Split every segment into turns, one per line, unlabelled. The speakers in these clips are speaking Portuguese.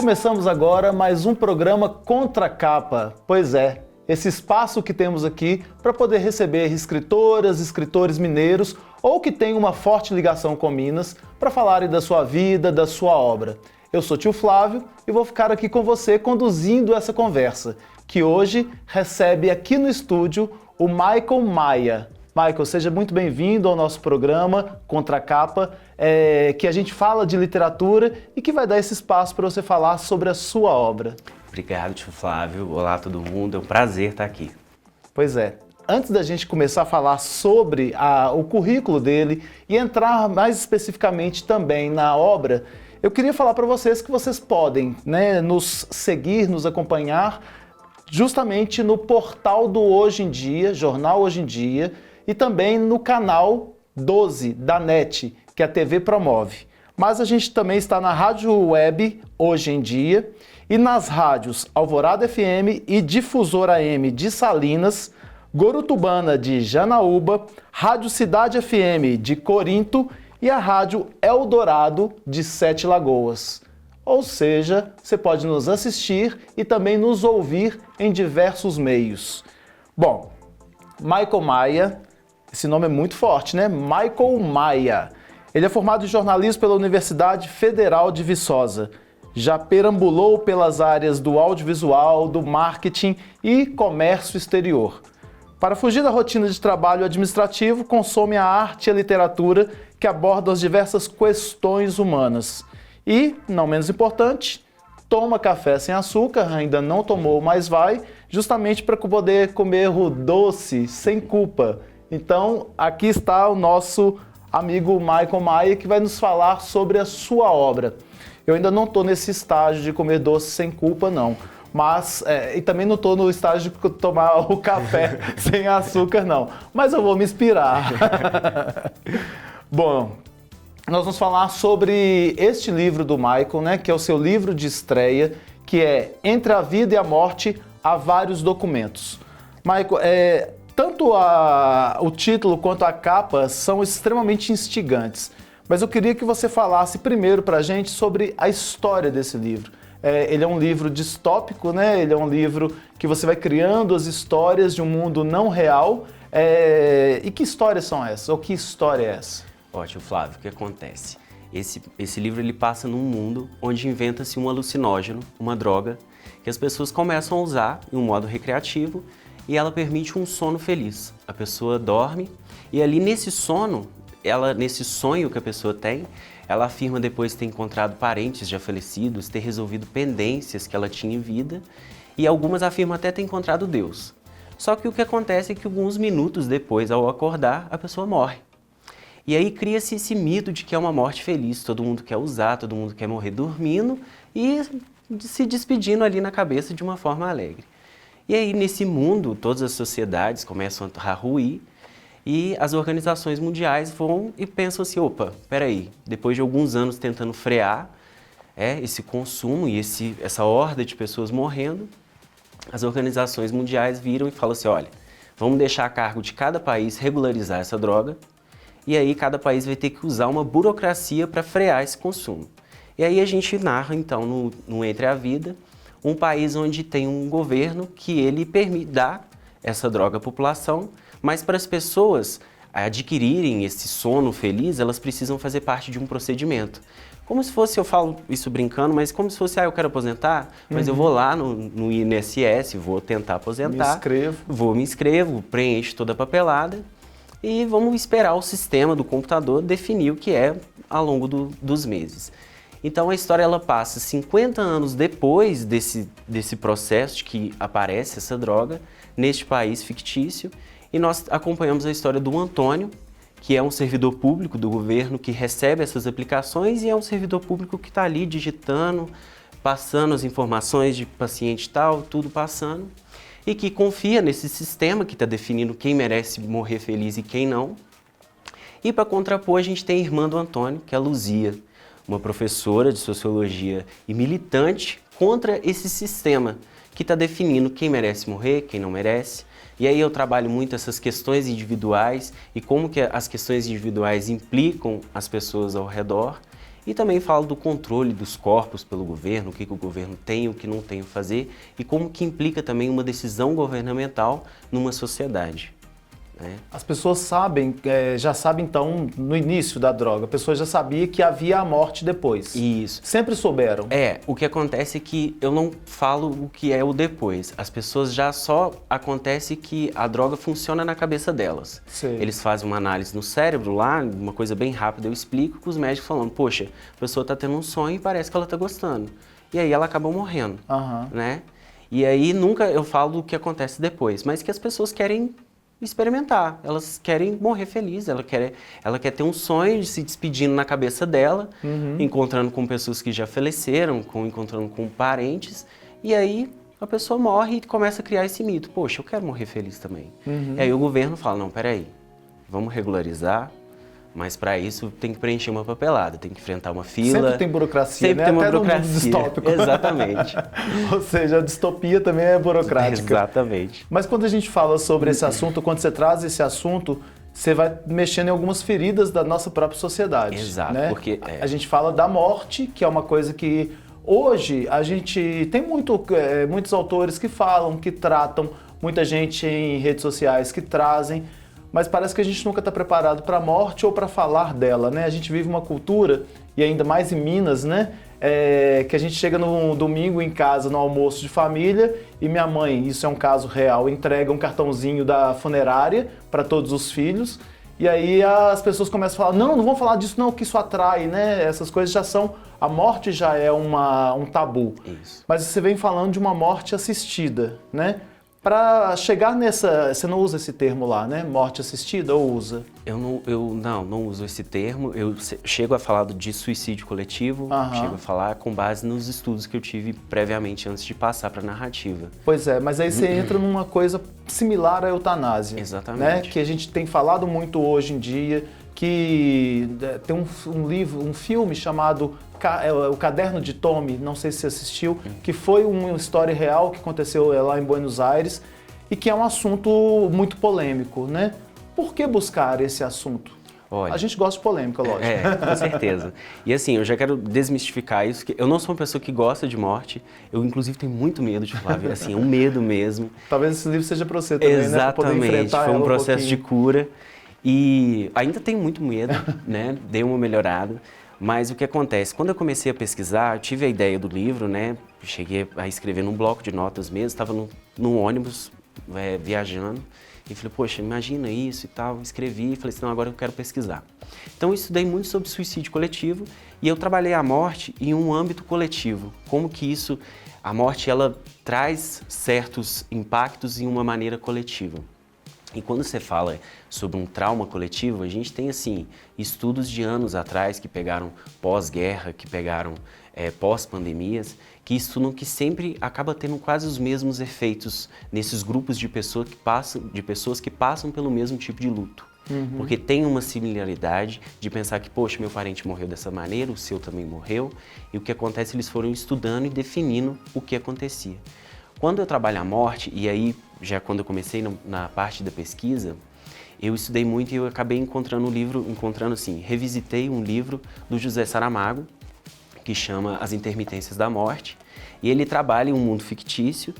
Começamos agora mais um programa Contra a Capa. Pois é, esse espaço que temos aqui para poder receber escritoras, escritores mineiros ou que têm uma forte ligação com Minas para falarem da sua vida, da sua obra. Eu sou tio Flávio e vou ficar aqui com você conduzindo essa conversa, que hoje recebe aqui no estúdio o Michael Maia. Michael, seja muito bem-vindo ao nosso programa Contra a Capa, que a gente fala de literatura e que vai dar esse espaço para você falar sobre a sua obra.
Obrigado, tio Flávio. Olá, todo mundo. É um prazer estar aqui.
Pois é. Antes da gente começar a falar sobre o currículo dele e entrar mais especificamente também na obra, eu queria falar para vocês que vocês podem, nos seguir, nos acompanhar justamente no portal do Hoje em Dia, Jornal Hoje em Dia, e também no canal 12 da NET, que a TV promove. Mas a gente também está na rádio web Hoje em Dia e nas rádios Alvorada FM e Difusora AM de Salinas, Gorutubana de Janaúba, Rádio Cidade FM de Corinto e a Rádio Eldorado de Sete Lagoas. Ou seja, você pode nos assistir e também nos ouvir em diversos meios. Bom, Michael Maia, esse nome é muito forte, né? Michael Maia. Ele é formado em jornalismo pela Universidade Federal de Viçosa. Já perambulou pelas áreas do audiovisual, do marketing e comércio exterior. Para fugir da rotina de trabalho administrativo, consome a arte e a literatura que abordam as diversas questões humanas. E, não menos importante, toma café sem açúcar, ainda não tomou, mas vai, justamente para poder comer o doce sem culpa. Então, aqui está o nosso amigo Michael Maia, que vai nos falar sobre a sua obra. Eu ainda não estou nesse estágio de comer doce sem culpa, não. Mas, e também não estou no estágio de tomar o café sem açúcar, não. Mas eu vou me inspirar. Bom, nós vamos falar sobre este livro do Michael, né, que é o seu livro de estreia, que é Entre a Vida e a Morte, há vários documentos. Michael, tanto o título quanto a capa são extremamente instigantes, mas eu queria que você falasse primeiro para a gente sobre a história desse livro. Ele é um livro distópico, né? Ele é um livro que você vai criando as histórias de um mundo não real. E que histórias são essas? Ou que história é essa?
Ótimo, Flávio. O que acontece? Esse livro ele passa num mundo onde inventa-se um alucinógeno, uma droga, que as pessoas começam a usar em um modo recreativo e ela permite um sono feliz. A pessoa dorme e ali nesse sono, nesse sonho que a pessoa tem, ela afirma depois ter encontrado parentes já falecidos, ter resolvido pendências que ela tinha em vida e algumas afirmam até ter encontrado Deus. Só que o que acontece é que alguns minutos depois, ao acordar, a pessoa morre. E aí cria-se esse mito de que é uma morte feliz, todo mundo quer usar, todo mundo quer morrer dormindo e se despedindo ali na cabeça de uma forma alegre. E aí nesse mundo, todas as sociedades começam a ruir e as organizações mundiais vão e pensam assim, opa, peraí, depois de alguns anos tentando frear esse consumo e essa horda de pessoas morrendo, as organizações mundiais viram e falam assim, olha, vamos deixar a cargo de cada país regularizar essa droga e aí cada país vai ter que usar uma burocracia para frear esse consumo. E aí a gente narra então no Entre a Vida, um país onde tem um governo que ele permite dar essa droga à população, mas para as pessoas adquirirem esse sono feliz, elas precisam fazer parte de um procedimento. Como se fosse, eu falo isso brincando, mas como se fosse, eu quero aposentar, mas eu vou lá no INSS, vou tentar aposentar. Me inscrevo, preencho toda a papelada e vamos esperar o sistema do computador definir o que é ao longo dos meses. Então a história ela passa 50 anos depois desse processo de que aparece essa droga neste país fictício e nós acompanhamos a história do Antônio, que é um servidor público do governo que recebe essas aplicações e é um servidor público que está ali digitando, passando as informações de paciente tal, tudo passando e que confia nesse sistema que está definindo quem merece morrer feliz e quem não. E para contrapor a gente tem a irmã do Antônio, que é a Luzia, uma professora de sociologia e militante contra esse sistema que está definindo quem merece morrer, quem não merece. E aí eu trabalho muito essas questões individuais e como que as questões individuais implicam as pessoas ao redor E também falo do controle dos corpos pelo governo, o que o governo tem, o que não tem a fazer e como que implica também uma decisão governamental numa sociedade.
As pessoas sabem, já sabem então, no início da droga, a pessoa já sabia que havia a morte depois.
Isso.
Sempre souberam.
O que acontece é que eu não falo o que é o depois. As pessoas já só acontece que a droga funciona na cabeça delas.
Sei.
Eles fazem uma análise no cérebro lá, uma coisa bem rápida, eu explico com os médicos falando, poxa, a pessoa está tendo um sonho e parece que ela está gostando. E aí ela acaba morrendo, né? E aí nunca eu falo o que acontece depois, mas que as pessoas querem experimentar, elas querem morrer felizes, ela quer ter um sonho de se despedindo na cabeça dela, encontrando com pessoas que já faleceram, encontrando com parentes, e aí a pessoa morre e começa a criar esse mito, poxa, eu quero morrer feliz também. E aí o governo fala, não, peraí, vamos regularizar, mas para isso tem que preencher uma papelada, tem que enfrentar uma fila.
Sempre tem burocracia,
sempre
né?
tem uma
Até
burocracia.
No mundo distópico.
Exatamente.
Ou seja, a distopia também é burocrática.
Exatamente.
Mas quando a gente fala sobre esse assunto, quando você traz esse assunto, você vai mexendo em algumas feridas da nossa própria sociedade.
Exato,
né?
porque...
A gente fala da morte, que é uma coisa que hoje a gente tem muitos autores que falam, que tratam, muita gente em redes sociais que trazem, mas parece que a gente nunca está preparado para a morte ou para falar dela, né? A gente vive uma cultura, e ainda mais em Minas, né? Que a gente chega no domingo em casa, no almoço de família, e minha mãe, isso é um caso real, entrega um cartãozinho da funerária para todos os filhos, e aí as pessoas começam a falar, não vamos falar disso não, que isso atrai, né? Essas coisas já são... A morte já é um tabu.
Isso.
Mas você vem falando de uma morte assistida, né? Para chegar nessa... Você não usa esse termo lá, né? Morte assistida ou usa?
Eu não uso esse termo. Eu chego a falar de suicídio coletivo, chego a falar com base nos estudos que eu tive previamente antes de passar para a narrativa.
Pois é, mas aí você entra numa coisa similar à eutanásia.
Exatamente.
Né? Que a gente tem falado muito hoje em dia, que tem um filme chamado O Caderno de Tommy, não sei se você assistiu, que foi uma história real que aconteceu lá em Buenos Aires e que é um assunto muito polêmico, né? Por que buscar esse assunto?
Olha,
a gente gosta de polêmica, lógico.
Com certeza. E assim, eu já quero desmistificar isso, que eu não sou uma pessoa que gosta de morte, eu inclusive tenho muito medo de falar, assim, é um medo mesmo.
Talvez esse livro seja para você também,
exatamente,
né? Pra poder enfrentar
foi um
ela
processo de
pouquinho.
cura e ainda tenho muito medo, né? Dei uma melhorada. Mas o que acontece? Quando eu comecei a pesquisar, eu tive a ideia do livro, né? Cheguei a escrever num bloco de notas mesmo, estava num ônibus viajando e falei, poxa, imagina isso e tal. Escrevi e falei assim, não, agora eu quero pesquisar. Então eu estudei muito sobre suicídio coletivo e eu trabalhei a morte em um âmbito coletivo. Como que a morte, ela traz certos impactos em uma maneira coletiva. E quando você fala sobre um trauma coletivo, a gente tem, assim, estudos de anos atrás que pegaram pós-guerra, que pegaram pós-pandemias, que estudam que sempre acaba tendo quase os mesmos efeitos nesses grupos de pessoas que passam pelo mesmo tipo de luto. Porque tem uma similaridade de pensar que, poxa, meu parente morreu dessa maneira, o seu também morreu, e o que acontece, eles foram estudando e definindo o que acontecia. Quando eu trabalho a morte, e aí já quando eu comecei na parte da pesquisa, eu estudei muito e eu acabei revisitei um livro do José Saramago, que chama As Intermitências da Morte, e ele trabalha em um mundo fictício,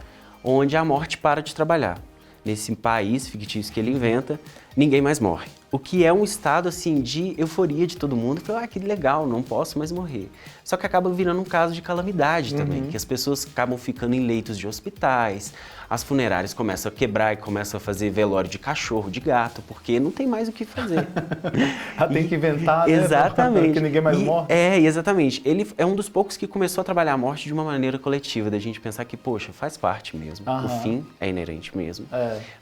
onde a morte para de trabalhar. Nesse país fictício que ele inventa, ninguém mais morre. O que é um estado, assim, de euforia de todo mundo, que, que legal, não posso mais morrer. Só que acaba virando um caso de calamidade também, que as pessoas acabam ficando em leitos de hospitais, as funerárias começam a quebrar e começam a fazer velório de cachorro, de gato, porque não tem mais o que fazer.
Tem que inventar, né?
Exatamente.
Porque ninguém mais morre.
Exatamente. Ele é um dos poucos que começou a trabalhar a morte de uma maneira coletiva, da gente pensar que, poxa, faz parte mesmo, o fim é inerente mesmo.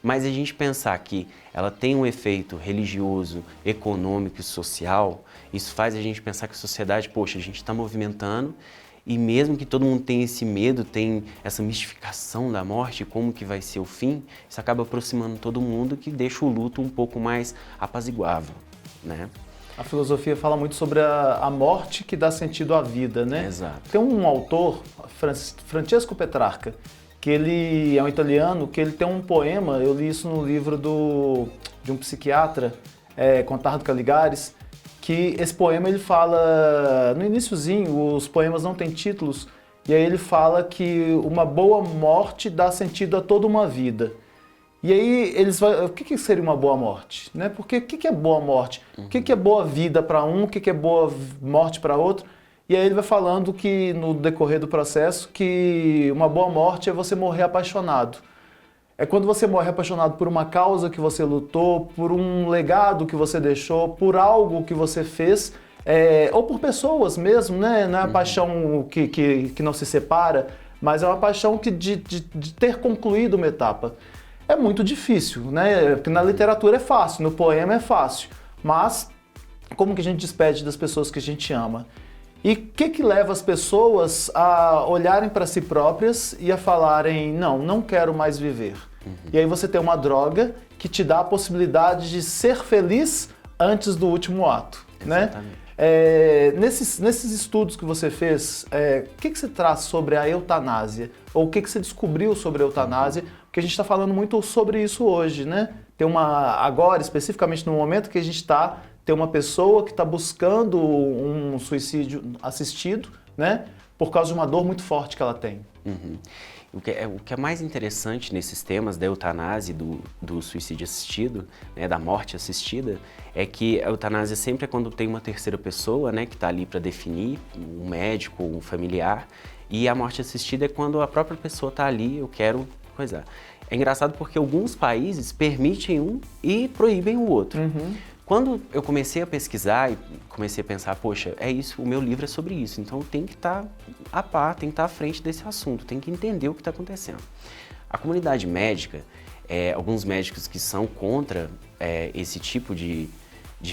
Mas a gente pensar que ela tem um efeito religioso, econômico e social, isso faz a gente pensar que a sociedade, poxa, a gente está movimentando e mesmo que todo mundo tenha esse medo, tem essa mistificação da morte, como que vai ser o fim, isso acaba aproximando todo mundo, que deixa o luto um pouco mais apaziguável, né?
A filosofia fala muito sobre a morte que dá sentido à vida, né?
Exato.
Tem um autor, Francesco Petrarca, que ele é um italiano, que ele tem um poema, eu li isso no livro de um psiquiatra, Contardo Caligares, que esse poema ele fala, no iniciozinho, os poemas não têm títulos, e aí ele fala que uma boa morte dá sentido a toda uma vida. E aí o que seria uma boa morte? Né? Porque o que é boa morte? O que é boa vida para um? O que é boa morte para outro? E aí ele vai falando que no decorrer do processo que uma boa morte é você morrer apaixonado. É quando você morre apaixonado por uma causa que você lutou, por um legado que você deixou, por algo que você fez, ou por pessoas mesmo, né? Não é uma paixão que não se separa, mas é uma paixão de ter concluído uma etapa. É muito difícil, né? Porque na literatura é fácil, no poema é fácil, mas como que a gente despede das pessoas que a gente ama? E o que leva as pessoas a olharem para si próprias e a falarem, não quero mais viver? E aí você tem uma droga que te dá a possibilidade de ser feliz antes do último ato, né? Nesses estudos que você fez, o que você traz sobre a eutanásia? Ou o que você descobriu sobre a eutanásia? Porque a gente está falando muito sobre isso hoje, né? Agora, especificamente no momento que a gente tem uma pessoa que está buscando um suicídio assistido, né? Por causa de uma dor muito forte que ela tem.
O que é mais interessante nesses temas da eutanásia, do suicídio assistido, né, da morte assistida, é que a eutanásia sempre é quando tem uma terceira pessoa, né, que está ali para definir, um médico, um familiar, e a morte assistida é quando a própria pessoa está ali, eu quero coisar. É engraçado porque alguns países permitem um e proíbem o outro. Quando eu comecei a pesquisar e comecei a pensar, poxa, é isso, o meu livro é sobre isso, então tem que estar a par, tem que estar à frente desse assunto, tem que entender o que está acontecendo. A comunidade médica, alguns médicos que são contra esse tipo de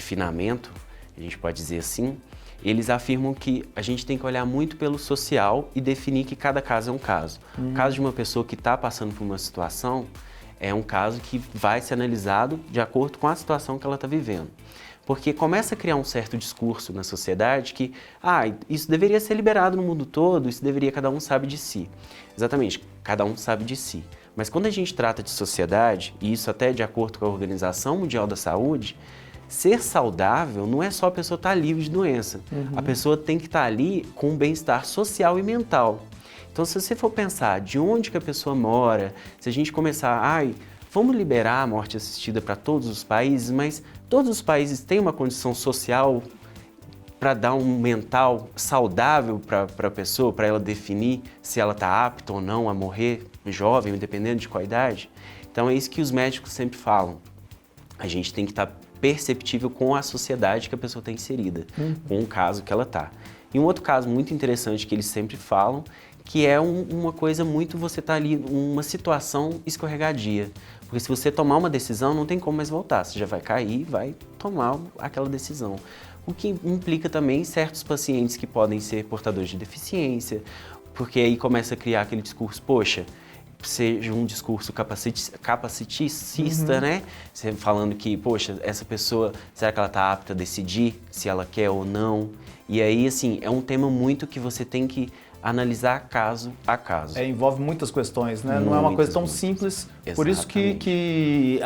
finamento, a gente pode dizer assim, eles afirmam que a gente tem que olhar muito pelo social e definir que cada caso é um caso. O caso de uma pessoa que está passando por uma situação, é um caso que vai ser analisado de acordo com a situação que ela está vivendo. Porque começa a criar um certo discurso na sociedade que, isso deveria ser liberado no mundo todo, isso deveria, cada um sabe de si. Exatamente, cada um sabe de si. Mas quando a gente trata de sociedade, e isso até de acordo com a Organização Mundial da Saúde, ser saudável não é só a pessoa estar livre de doença. A pessoa tem que estar ali com um bem-estar social e mental. Então, se você for pensar de onde que a pessoa mora, se a gente começar, vamos liberar a morte assistida para todos os países, mas todos os países têm uma condição social para dar um mental saudável para a pessoa, para ela definir se ela está apta ou não a morrer jovem, independente de qual idade. Então, é isso que os médicos sempre falam. A gente tem que estar perceptível com a sociedade que a pessoa está inserida, com o caso que ela está. E um outro caso muito interessante que eles sempre falam, que é uma coisa muito, você tá ali, uma situação escorregadia. Porque se você tomar uma decisão, não tem como mais voltar. Você já vai cair e vai tomar aquela decisão. O que implica também certos pacientes que podem ser portadores de deficiência, porque aí começa a criar aquele discurso, poxa, seja um discurso capaciticista, né? Você falando que, poxa, essa pessoa, será que ela está apta a decidir se ela quer ou não? E aí, assim, é um tema muito que você tem que analisar caso a caso.
Envolve muitas questões, né? Não é uma coisa tão simples, por isso que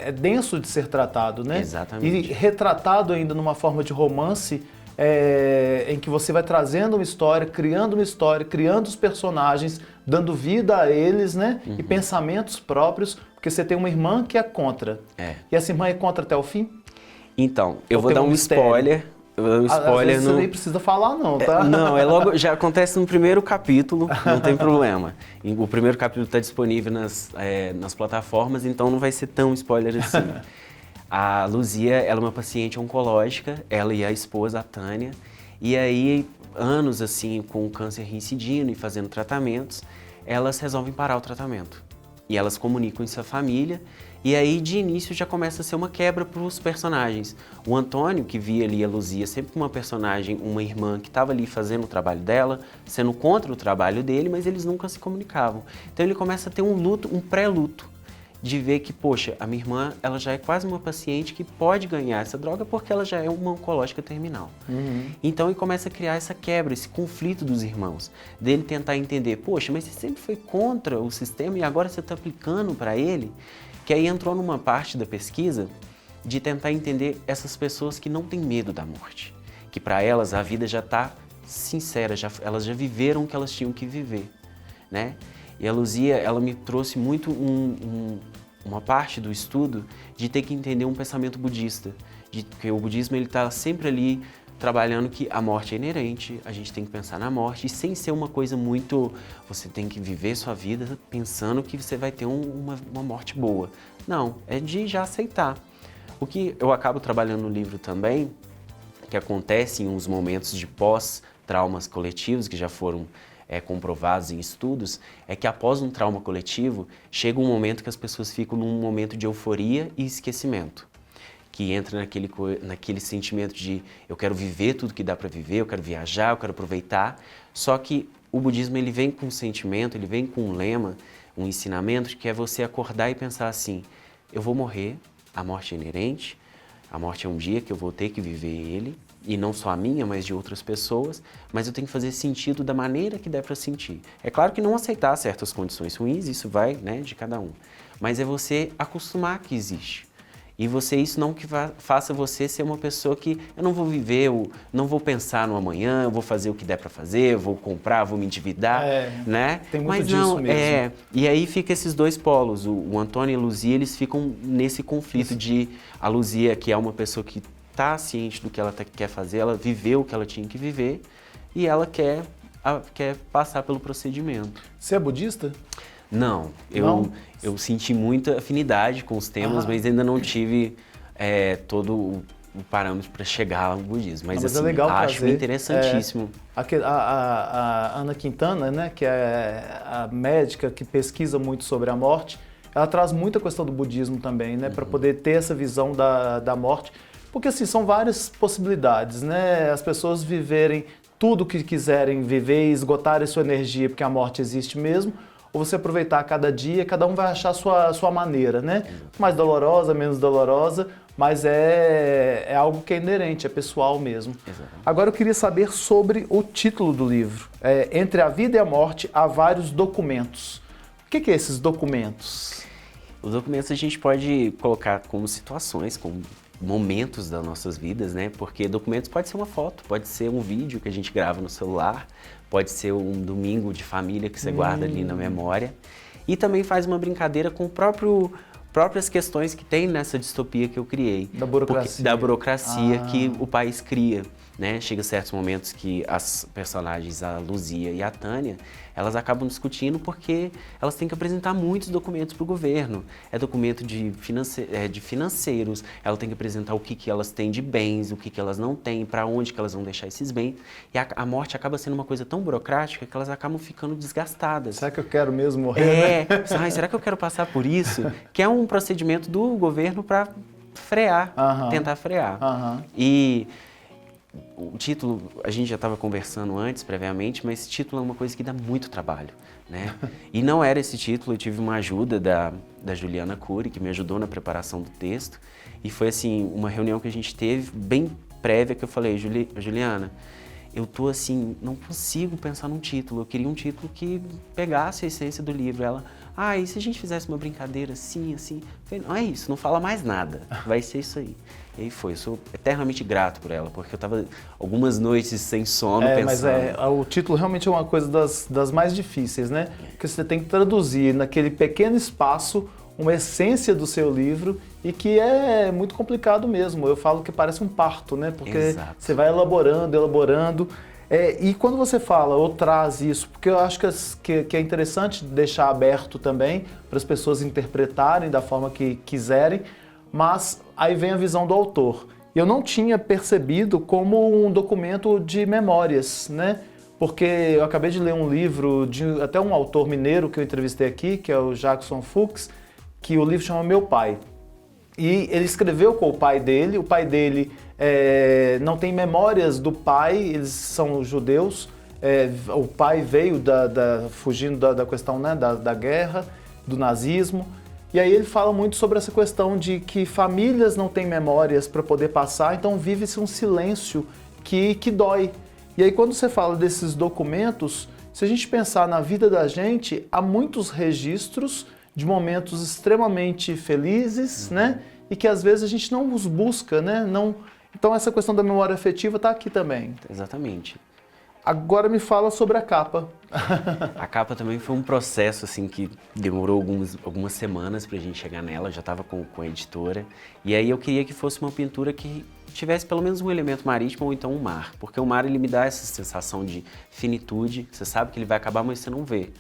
é denso de ser tratado, né?
Exatamente.
E retratado ainda numa forma de romance, em que você vai trazendo uma história, criando os personagens, dando vida a eles, né? E pensamentos próprios, porque você tem uma irmã que é contra. E essa irmã é contra até o fim?
Então, eu vou dar um spoiler.
Às vezes você nem precisa falar não, tá?
Não, já acontece no primeiro capítulo, não tem problema. O primeiro capítulo está disponível nas plataformas, então não vai ser tão spoiler assim. A Luzia, ela é uma paciente oncológica, ela e a esposa, a Tânia, e aí, anos assim, com o câncer reincidindo e fazendo tratamentos, elas resolvem parar o tratamento. E elas comunicam isso à família, e aí de início já começa a ser uma quebra para os personagens. O Antônio, que via ali a Luzia sempre como uma personagem, uma irmã que estava ali fazendo o trabalho dela, sendo contra o trabalho dele, mas eles nunca se comunicavam. Então ele começa a ter um luto, um pré-luto, de ver que, poxa, a minha irmã, ela já é quase uma paciente que pode ganhar essa droga porque ela já é uma oncológica terminal. Então ele começa a criar essa quebra, esse conflito dos irmãos, dele tentar entender, poxa, mas você sempre foi contra o sistema e agora você está aplicando para ele, que aí entrou numa parte da pesquisa de tentar entender essas pessoas que não têm medo da morte, que para elas a vida já está sincera, elas já viveram o que elas tinham que viver, né? E a Luzia, ela me trouxe muito uma parte do estudo de ter que entender um pensamento budista, de que o budismo ele está sempre ali trabalhando que a morte é inerente, a gente tem que pensar na morte, e sem ser uma coisa muito, você tem que viver sua vida pensando que você vai ter uma morte boa. Não, é de já aceitar. O que eu acabo trabalhando no livro também, que acontece em uns momentos de pós-traumas coletivos, que já foram comprovados em estudos, é que após um trauma coletivo, chega um momento que as pessoas ficam num momento de euforia e esquecimento, que entra naquele sentimento de eu quero viver tudo que dá para viver, eu quero viajar, eu quero aproveitar. Só que o budismo ele vem com um sentimento, ele vem com um lema, um ensinamento, que é você acordar e pensar assim, eu vou morrer, a morte é inerente, a morte é um dia que eu vou ter que viver ele, e não só a minha, mas de outras pessoas, mas eu tenho que fazer sentido da maneira que der para sentir. É claro que não aceitar certas condições ruins, isso vai, né, de cada um, mas é você acostumar que existe. E isso não que faça você ser uma pessoa que eu não vou viver, eu não vou pensar no amanhã, eu vou fazer o que der para fazer, eu vou comprar, vou me endividar, né?
Tem muito
mas
disso
não,
mesmo.
E aí fica esses dois polos, o Antônio e a Luzia, eles ficam nesse conflito de a Luzia, que é uma pessoa que está ciente do que ela quer fazer, ela viveu o que ela tinha que viver e ela quer passar pelo procedimento.
Você é budista?
Não, eu senti muita afinidade com os temas, mas ainda não tive todo o parâmetro para chegar ao budismo. Mas,
assim,
é legal acho
trazer,
interessantíssimo.
A Ana Quintana, né, que é a médica que pesquisa muito sobre a morte, ela traz muita questão do budismo também, né, para poder ter essa visão da morte. Porque assim, são várias possibilidades, né? As pessoas viverem tudo o que quiserem viver e esgotarem sua energia, porque a morte existe mesmo, ou você aproveitar cada dia, cada um vai achar a sua maneira, né? Mais dolorosa, menos dolorosa, mas é algo que é inerente, é pessoal mesmo.
Exatamente.
Agora eu queria saber sobre o título do livro. Entre a vida e a morte há vários documentos. O que é esses documentos?
Os documentos a gente pode colocar como situações, como momentos das nossas vidas, né? Porque documentos pode ser uma foto, pode ser um vídeo que a gente grava no celular, pode ser um domingo de família que você guarda ali na memória. E também faz uma brincadeira com próprias questões que tem nessa distopia que eu criei.
Da burocracia.
Da burocracia que o país cria, né? Chega certos momentos que as personagens, a Luzia e a Tânia, elas acabam discutindo porque elas têm que apresentar muitos documentos para o governo. É documento de financeiros, ela tem que apresentar o que elas têm de bens, o que elas não têm, para onde que elas vão deixar esses bens. E a morte acaba sendo uma coisa tão burocrática que elas acabam ficando desgastadas.
Será que eu quero mesmo morrer?
Será que eu quero passar por isso? Que é um procedimento do governo para frear, tentar frear. E o título, a gente já estava conversando antes, previamente, mas esse título é uma coisa que dá muito trabalho, né? E não era esse título, eu tive uma ajuda da Juliana Cury, que me ajudou na preparação do texto, e foi assim, uma reunião que a gente teve bem prévia, que eu falei, Juliana, eu tô assim, não consigo pensar num título, eu queria um título que pegasse a essência do livro. Ela, e se a gente fizesse uma brincadeira assim? Eu falei, não é isso, não fala mais nada, vai ser isso aí. E aí foi, eu sou eternamente grato por ela, porque eu tava algumas noites sem sono pensando.
Mas o título realmente é uma coisa das mais difíceis, né? Porque você tem que traduzir naquele pequeno espaço uma essência do seu livro e que é muito complicado mesmo. Eu falo que parece um parto, né? Porque você vai elaborando. E quando você fala ou traz isso, porque eu acho que é interessante deixar aberto também para as pessoas interpretarem da forma que quiserem, mas aí vem a visão do autor. Eu não tinha percebido como um documento de memórias, né? Porque eu acabei de ler um livro de até um autor mineiro que eu entrevistei aqui, que é o Jackson Fuchs, que o livro chama Meu Pai. E ele escreveu com o pai dele não tem memórias do pai, eles são judeus, o pai veio fugindo da questão, né, da guerra, do nazismo, e aí ele fala muito sobre essa questão de que famílias não têm memórias para poder passar, então vive-se um silêncio que dói. E aí quando você fala desses documentos, se a gente pensar na vida da gente, há muitos registros de momentos extremamente felizes, né? e que às vezes a gente não os busca, né? Não... Então essa questão da memória afetiva está aqui também.
Exatamente.
Agora me fala sobre a capa.
A capa também foi um processo assim que demorou algumas semanas pra gente chegar nela, já estava com a editora. E aí eu queria que fosse uma pintura que tivesse pelo menos um elemento marítimo ou então um mar. Porque o mar ele me dá essa sensação de finitude, você sabe que ele vai acabar, mas você não vê.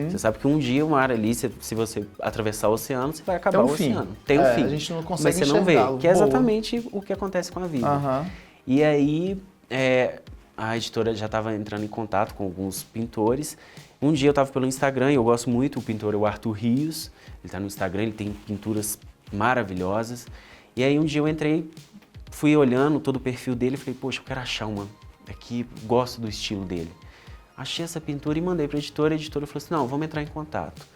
Você sabe que um dia o mar ali, se você atravessar o oceano, você vai acabar o oceano. Tem um fim.
A gente não consegue
mas você não vê, que é
Boa.
exatamente o que acontece com a vida. E aí... a editora já estava entrando em contato com alguns pintores. Um dia eu estava pelo Instagram e eu gosto muito, o pintor é o Arthur Rios, ele está no Instagram, ele tem pinturas maravilhosas. E aí um dia eu entrei, fui olhando todo o perfil dele e falei, poxa, eu quero achar uma aqui, gosto do estilo dele. Achei essa pintura e mandei para a editora falou assim, não, vamos entrar em contato.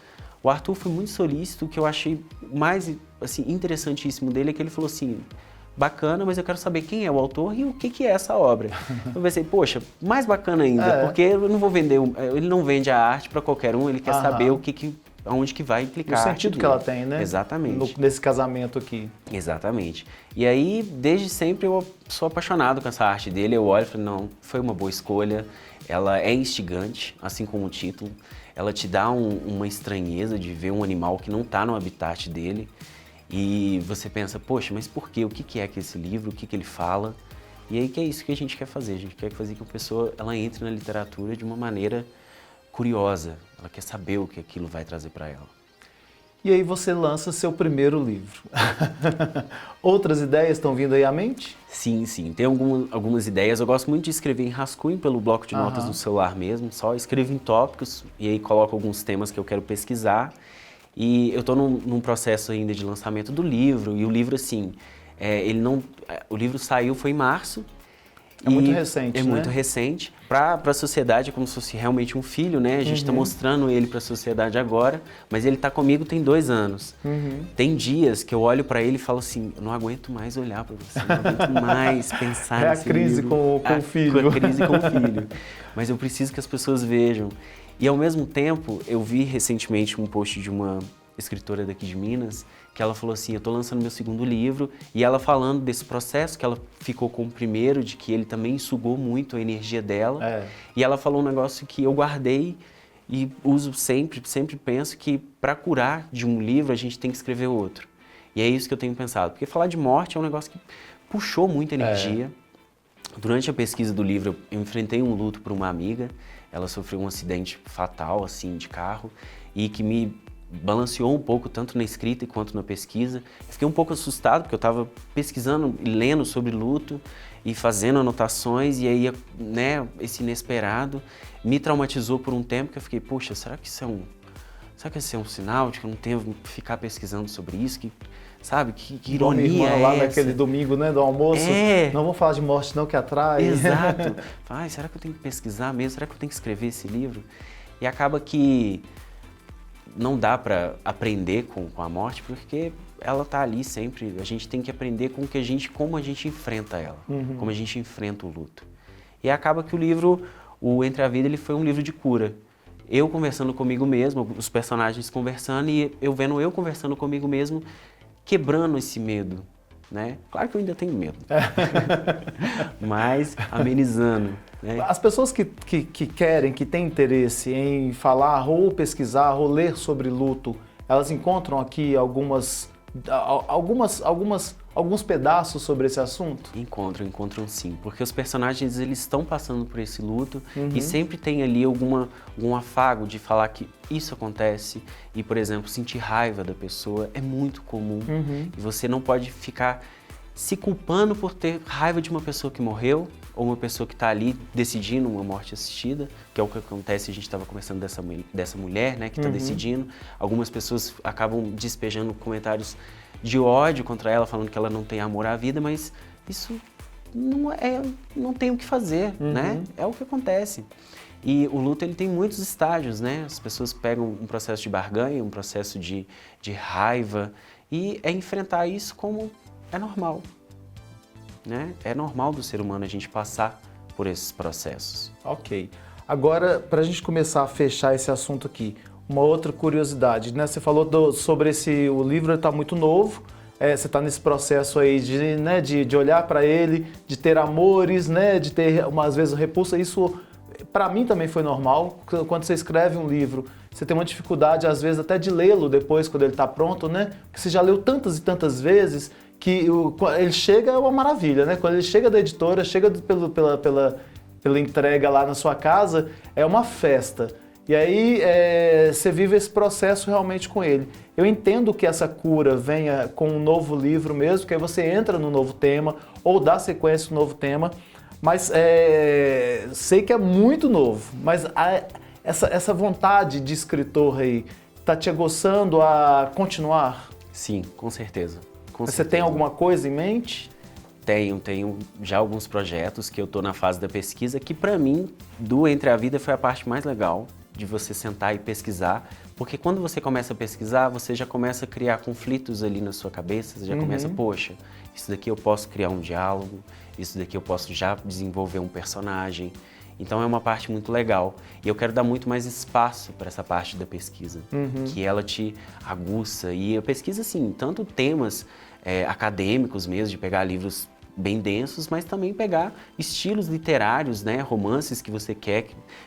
O Arthur foi muito solícito, o que eu achei mais assim, interessantíssimo dele é que ele falou assim, bacana, mas eu quero saber quem é o autor e o que é essa obra. Eu pensei, poxa, mais bacana ainda, porque eu não vou vender, ele não vende a arte para qualquer um, ele quer saber aonde que vai implicar.
O sentido que ela tem, né?
Exatamente.
Nesse casamento aqui.
Exatamente. E aí, desde sempre, eu sou apaixonado com essa arte dele, eu olho e falo, não, foi uma boa escolha, ela é instigante, assim como o título, ela te dá uma estranheza de ver um animal que não está no habitat dele, e você pensa, poxa, mas por quê? O que é que esse livro? O que ele fala? E aí que é isso que a gente quer fazer. A gente quer fazer que a pessoa ela entre na literatura de uma maneira curiosa. Ela quer saber o que aquilo vai trazer para ela.
E aí você lança seu primeiro livro. Outras ideias estão vindo aí à mente?
Sim, sim. Tem algumas ideias. Eu gosto muito de escrever em rascunho pelo bloco de notas do celular mesmo. Só escrevo em tópicos e aí coloco alguns temas que eu quero pesquisar. E eu estou num processo ainda de lançamento do livro, e o livro, assim, o livro saiu, foi em março.
É muito recente,
né? É muito recente. Para a sociedade é como se fosse realmente um filho, né? A gente está mostrando ele para a sociedade agora, mas ele está comigo tem 2 anos. Tem dias que eu olho para ele e falo assim, eu não aguento mais olhar para você, não aguento mais pensar nesse livro.
É a crise com o filho.
A crise com o filho. Mas eu preciso que as pessoas vejam. E ao mesmo tempo, eu vi recentemente um post de uma escritora daqui de Minas, que ela falou assim, eu estou lançando meu segundo livro, e ela falando desse processo, que ela ficou com o primeiro, de que ele também sugou muito a energia dela, e ela falou um negócio que eu guardei e uso sempre penso que para curar de um livro a gente tem que escrever outro. E é isso que eu tenho pensado, porque falar de morte é um negócio que puxou muita energia. Durante a pesquisa do livro, eu enfrentei um luto por uma amiga, ela sofreu um acidente fatal, assim, de carro, e que me balanceou um pouco, tanto na escrita quanto na pesquisa. Eu fiquei um pouco assustado, porque eu estava pesquisando e lendo sobre luto e fazendo anotações, e aí, né, esse inesperado me traumatizou por um tempo, que eu fiquei, poxa, será que isso é um sinal de que eu não tenho que ficar pesquisando sobre isso? Sabe, que ironia é
lá
essa?
naquele domingo, né, do almoço, não vou falar de morte não, que atrai.
Exato. Ai, será que eu tenho que pesquisar mesmo? Será que eu tenho que escrever esse livro? E acaba que não dá para aprender com a morte, porque ela tá ali sempre. A gente tem que aprender com como a gente enfrenta ela, como a gente enfrenta o luto. E acaba que o livro, o Entre a Vida, ele foi um livro de cura. Eu conversando comigo mesmo, os personagens conversando, e eu vendo eu conversando comigo mesmo, quebrando esse medo, né? Claro que eu ainda tenho medo, mas amenizando. Né?
As pessoas que querem, que têm interesse em falar ou pesquisar ou ler sobre luto, elas encontram aqui alguns pedaços sobre esse assunto?
Encontram sim, porque os personagens eles estão passando por esse luto e sempre tem ali algum afago de falar que isso acontece e, por exemplo, sentir raiva da pessoa é muito comum e você não pode ficar se culpando por ter raiva de uma pessoa que morreu ou uma pessoa que está ali decidindo uma morte assistida, que é o que acontece, a gente estava conversando dessa mulher, né, que está decidindo. Algumas pessoas acabam despejando comentários de ódio contra ela, falando que ela não tem amor à vida, mas isso não tem o que fazer, né? É o que acontece. E o luto ele tem muitos estágios, né? As pessoas pegam um processo de barganha, um processo de raiva, e é enfrentar isso como é normal. Né? É normal do ser humano a gente passar por esses processos.
Ok. Agora, para a gente começar a fechar esse assunto aqui, uma outra curiosidade, né? Você falou sobre o livro está muito novo, você está nesse processo aí de, né, de olhar para ele, de ter amores, né, de ter, às vezes, repulsa. Isso, para mim, também foi normal. Quando você escreve um livro, você tem uma dificuldade, às vezes, até de lê-lo depois, quando ele está pronto, né? Porque você já leu tantas e tantas vezes que ele chega, é uma maravilha, né? Quando ele chega da editora, chega pela entrega lá na sua casa, é uma festa. E aí você vive esse processo realmente com ele. Eu entendo que essa cura venha com um novo livro mesmo, que aí você entra no novo tema ou dá sequência no novo tema, mas sei que é muito novo. Mas essa vontade de escritor aí está te aguçando a continuar?
Sim, com certeza.
Você tem alguma coisa em mente?
Tenho já alguns projetos que eu estou na fase da pesquisa, que para mim, do Entre a Vida, foi a parte mais legal de você sentar e pesquisar, porque quando você começa a pesquisar, você já começa a criar conflitos ali na sua cabeça, você já começa, poxa, isso daqui eu posso criar um diálogo, isso daqui eu posso já desenvolver um personagem. Então é uma parte muito legal e eu quero dar muito mais espaço para essa parte da pesquisa, que ela te aguça. E a pesquisa, assim, tanto temas acadêmicos mesmo, de pegar livros bem densos, mas também pegar estilos literários, né, romances que você quer,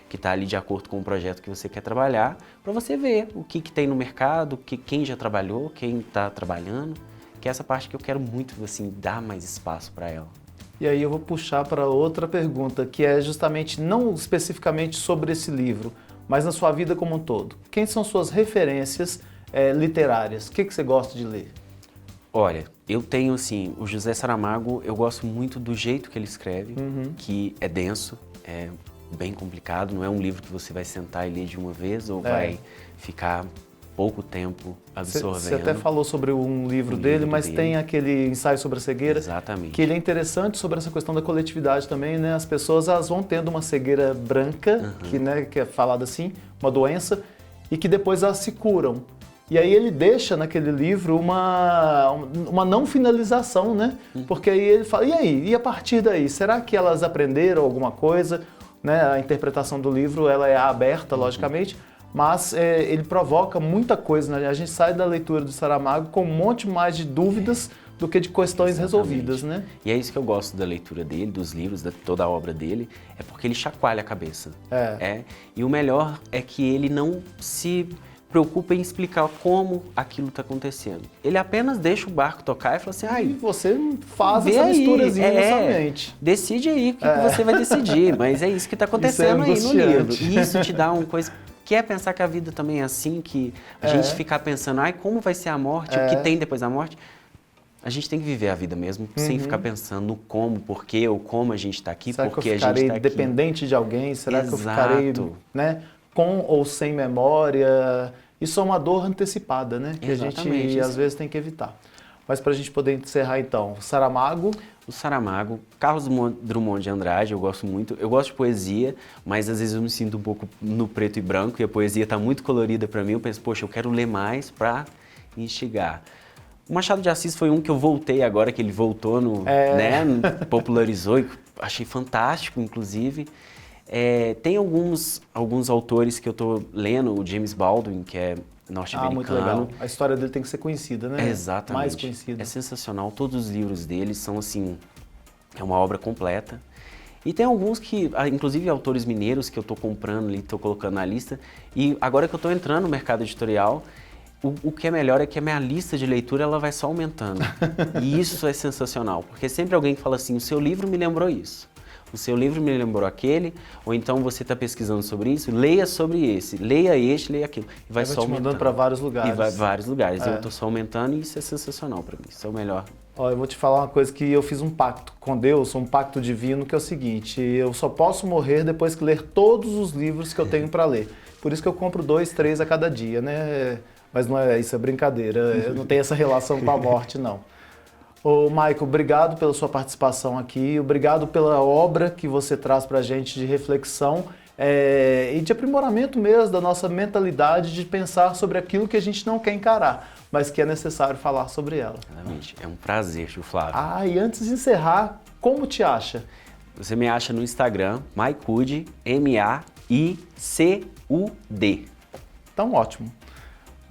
que está ali de acordo com o projeto que você quer trabalhar, para você ver o que tem no mercado, quem já trabalhou, quem está trabalhando, que é essa parte que eu quero muito, assim, dar mais espaço para ela.
E aí eu vou puxar para outra pergunta, que é justamente, não especificamente sobre esse livro, mas na sua vida como um todo. Quem são suas referências literárias? O que você gosta de ler?
Olha, eu tenho, assim, o José Saramago, eu gosto muito do jeito que ele escreve, que é denso, é bem complicado, não é um livro que você vai sentar e ler de uma vez ou vai ficar pouco tempo absorvendo.
Você até falou sobre um livro dele, mas tem aquele Ensaio sobre a Cegueira.
Exatamente.
Que ele é interessante sobre essa questão da coletividade também, né? As pessoas elas vão tendo uma cegueira branca, que é falado assim, uma doença, e que depois elas se curam. E aí ele deixa naquele livro uma não finalização, né? Porque aí ele fala, e aí? E a partir daí? Será que elas aprenderam alguma coisa? Né? A interpretação do livro ela é aberta, logicamente, mas ele provoca muita coisa, né? A gente sai da leitura do Saramago com um monte mais de dúvidas do que de questões resolvidas, né?
E é isso que eu gosto da leitura dele, dos livros, de toda a obra dele, é porque ele chacoalha a cabeça. E o melhor é que ele não se preocupa em explicar como aquilo está acontecendo. Ele apenas deixa o barco tocar e fala assim,
e você faz essa misturazinha na sua mente.
Decide aí o que você vai decidir, mas é isso que está acontecendo aí no livro. E isso te dá uma coisa... Quer pensar que a vida também é assim, que a gente ficar pensando, como vai ser a morte, o que tem depois da morte? A gente tem que viver a vida mesmo, sem ficar pensando no como, porquê, ou como a gente está aqui,
será
porque
que eu ficarei dependente de alguém? Será que eu ficarei, né, com ou sem memória? Isso é uma dor antecipada, né? Que a gente, às vezes, tem que evitar. Mas para a gente poder encerrar, então, Saramago...
O Saramago, Carlos Drummond de Andrade, eu gosto muito. Eu gosto de poesia, mas às vezes eu me sinto um pouco no preto e branco e a poesia está muito colorida para mim. Eu penso, poxa, eu quero ler mais para instigar. O Machado de Assis foi um que eu voltei agora, que ele voltou, né, popularizou e achei fantástico, inclusive. Tem alguns autores que eu estou lendo, o James Baldwin, que é norte-americano.
Muito legal. A história dele tem que ser conhecida, né?
Exatamente.
Mais conhecida.
É sensacional. Todos os livros dele são, assim, é uma obra completa. E tem alguns que, inclusive autores mineiros que eu estou comprando ali, estou colocando na lista. E agora que eu estou entrando no mercado editorial, o que é melhor é que a minha lista de leitura ela vai só aumentando. E isso é sensacional, porque sempre alguém que fala assim, o seu livro me lembrou isso. O seu livro me lembrou aquele, ou então você está pesquisando sobre isso, leia sobre esse, leia este, leia aquilo. E vai só aumentando.
Te mandando para vários lugares.
E vai vários lugares. Eu estou só aumentando e isso é sensacional para mim, isso é o melhor.
Eu vou te falar uma coisa que eu fiz um pacto com Deus, um pacto divino, que é o seguinte, eu só posso morrer depois que ler todos os livros que eu tenho para ler. Por isso que eu compro 2, 3 a cada dia, né? Mas não é isso, é brincadeira, eu não tenho essa relação com a morte, não. Ô, Michael, obrigado pela sua participação aqui, obrigado pela obra que você traz para a gente de reflexão e de aprimoramento mesmo da nossa mentalidade de pensar sobre aquilo que a gente não quer encarar, mas que é necessário falar sobre ela.
Exatamente. É um prazer, Gil Flávio.
E antes de encerrar, como te acha?
Você me acha no Instagram, Maicud, M-A-I-C-U-D.
Então, ótimo.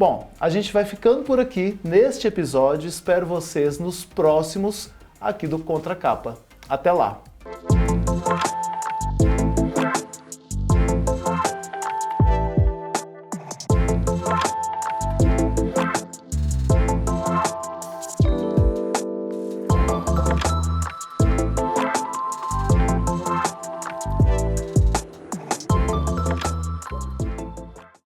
Bom, a gente vai ficando por aqui neste episódio. Espero vocês nos próximos aqui do Contra a Capa. Até lá!